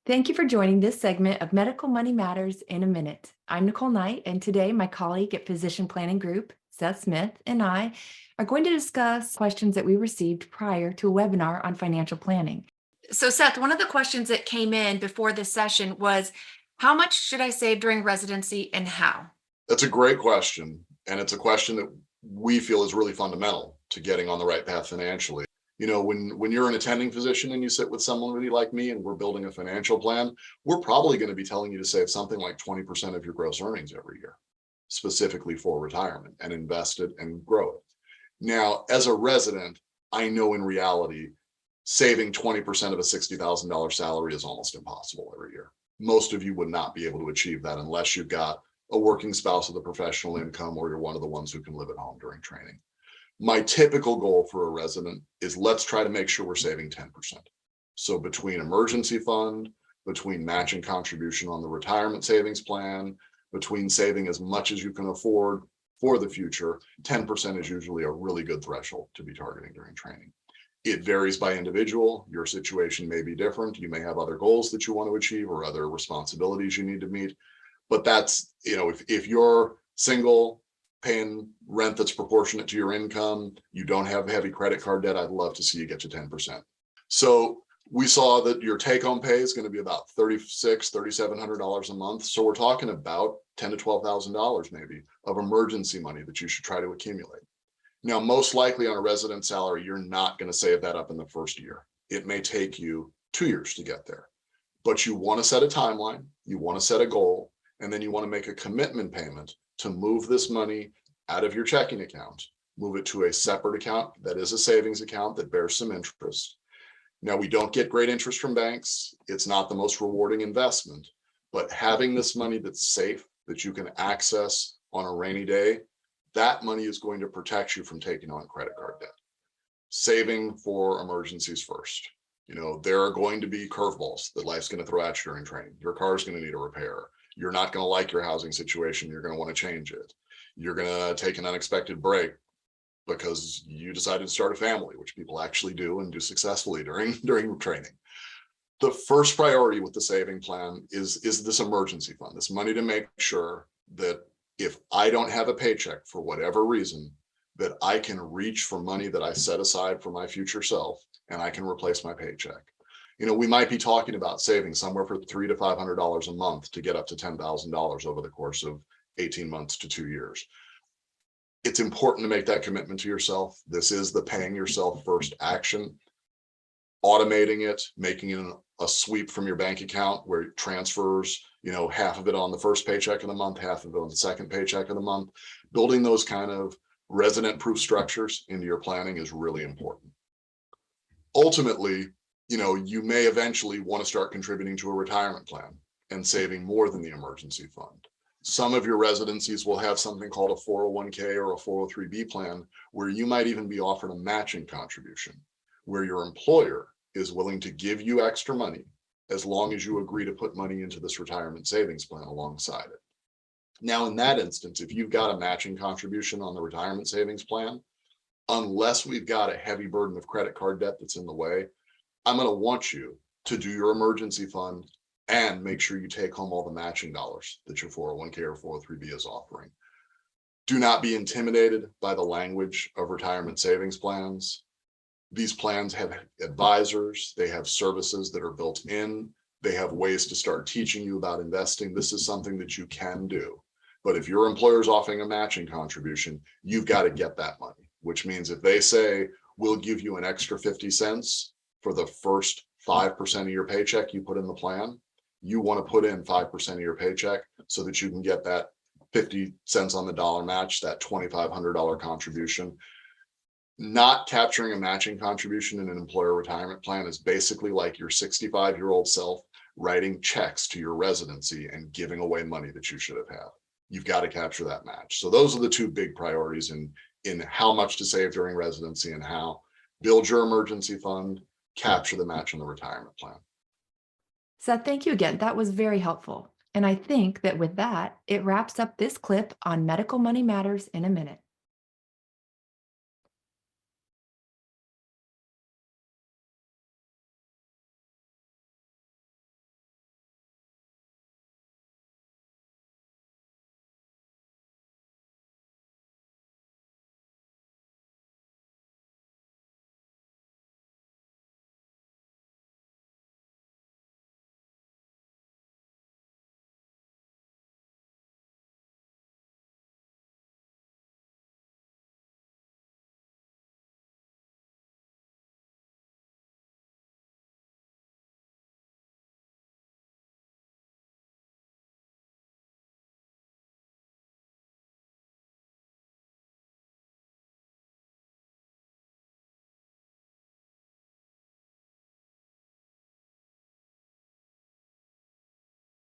Thank you for joining this segment of Medical Money Matters in a Minute. I'm Nicole Knight, and today my colleague at Physician Planning Group, Seth Smith, and I are going to discuss questions that we received prior to a webinar on financial planning. So, Seth, one of the questions that came in before this session was, how much should I save during residency and how? That's a great question. And it's a question that we feel is really fundamental to getting on the right path financially. When you're an attending physician and you sit with someone really like me and we're building a financial plan, we're probably going to be telling you to save something like 20% of your gross earnings every year, specifically for retirement, and invest it and grow it. Now, as a resident, I know in reality, saving 20% of a $60,000 salary is almost impossible every year. Most of you would not be able to achieve that unless you've got a working spouse with a professional income, or you're one of the ones who can live at home during training. My typical goal for a resident is, let's try to make sure we're saving 10%. So between emergency fund, between matching contribution on the retirement savings plan, between saving as much as you can afford for the future, 10% is usually a really good threshold to be targeting during training. It varies by individual. Your situation may be different. You may have other goals that you want to achieve or other responsibilities you need to meet. But that's, if you're single, paying rent that's proportionate to your income, you don't have heavy credit card debt, I'd love to see you get to 10%. So we saw that your take-home pay is going to be about $3,700 a month. So we're talking about $10,000 to $12,000 maybe of emergency money that you should try to accumulate. Now, most likely on a resident salary, you're not going to save that up in the first year. It may take you 2 years to get there, but you want to set a timeline, you want to set a goal, and then you want to make a commitment payment to move this money out of your checking account, move it to a separate account that is a savings account that bears some interest. Now, we don't get great interest from banks. It's not the most rewarding investment, but having this money that's safe, that you can access on a rainy day, that money is going to protect you from taking on credit card debt. Saving for emergencies first. There are going to be curveballs that life's going to throw at you during training. Your car is going to need a repair. You're not going to like your housing situation. You're going to want to change it. You're going to take an unexpected break because you decided to start a family, which people actually do and do successfully during training. The first priority with the saving plan is this emergency fund, this money to make sure that if I don't have a paycheck for whatever reason, that I can reach for money that I set aside for my future self, and I can replace my paycheck. We might be talking about saving somewhere for $300 to $500 a month to get up to $10,000 over the course of 18 months to 2 years. It's important to make that commitment to yourself. This is the paying yourself first action. Automating it, making it a sweep from your bank account where it transfers, half of it on the first paycheck of the month, half of it on the second paycheck of the month. Building those kind of resident-proof structures into your planning is really important. Ultimately, you may eventually want to start contributing to a retirement plan and saving more than the emergency fund. Some of your residencies will have something called a 401k or a 403b plan, where you might even be offered a matching contribution, where your employer is willing to give you extra money as long as you agree to put money into this retirement savings plan alongside it. Now, in that instance, if you've got a matching contribution on the retirement savings plan, unless we've got a heavy burden of credit card debt that's in the way, I'm going to want you to do your emergency fund and make sure you take home all the matching dollars that your 401k or 403b is offering. Do not be intimidated by the language of retirement savings plans. These plans have advisors, they have services that are built in, they have ways to start teaching you about investing. This is something that you can do. But if your employer is offering a matching contribution, you've got to get that money, which means if they say, we'll give you an extra 50 cents for the first 5% of your paycheck you put in the plan, you want to put in 5% of your paycheck so that you can get that 50 cents on the dollar match, that $2,500 contribution. Not capturing a matching contribution in an employer retirement plan is basically like your 65-year-old self writing checks to your residency and giving away money that you should have had. You've got to capture that match. So those are the two big priorities in how much to save during residency and how. Build your emergency fund, capture the match on the retirement plan. Seth, thank you again. That was very helpful. And I think that with that, it wraps up this clip on Medical Money Matters in a Minute.